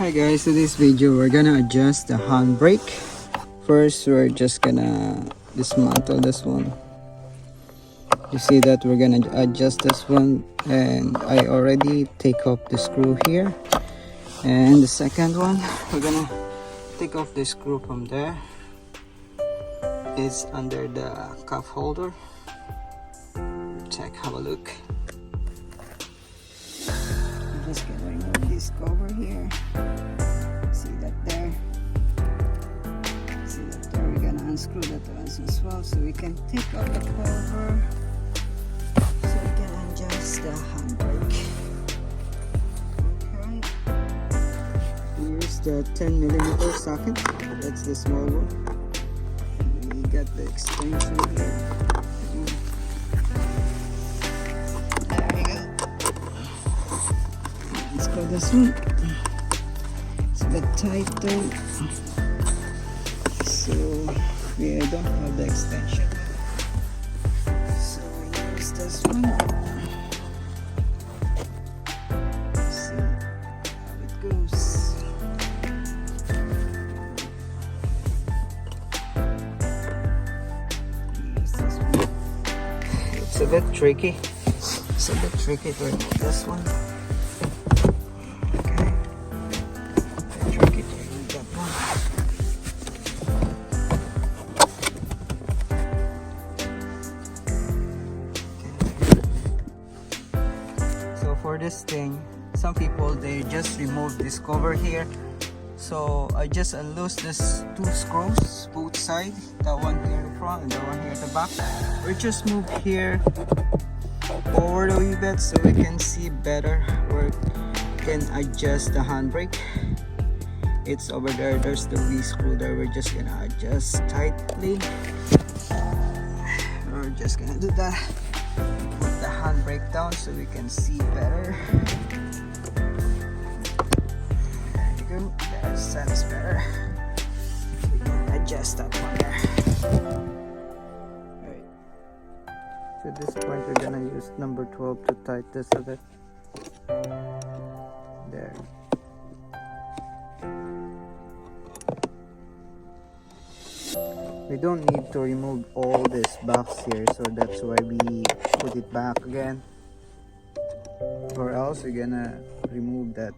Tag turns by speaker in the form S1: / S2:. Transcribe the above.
S1: Hi guys, in this video we're gonna adjust the handbrake. First we're just gonna dismantle this one. You see that we're gonna adjust this one, and I already take off the screw here. And the second one, we're gonna take off the screw from there. It's under the cup holder. Check, have a look. I'm just gonna remove this cover here. See that there? See that there? We're gonna unscrew that once as well, so we can take off the cover, so we can adjust the handbrake. Okay. Here's the 10mm socket. That's the small one. We got the extension here. There you go. Let's go this one. It's a bit tight though, so we don't have the extension. So we use this one. See how it goes. Use this one. It's a bit tricky. It's a bit tricky to remove this one. For this thing, some people they just remove this cover here, so I just unloose this two screws both sides, that one here in the front and the one here at the back. We just move here forward a wee bit so we can see better where we can adjust the handbrake. It's over there, there's the wee screw there. We're just gonna adjust tightly. We're just gonna do that. Put the handbrake down so we can see better. There you go. That sounds better. We can adjust that one there. Alright. So at this point we're gonna use number 12 to tighten this a bit. There. We don't need to remove all this box here, so that's why we put it back again, or else we're gonna remove that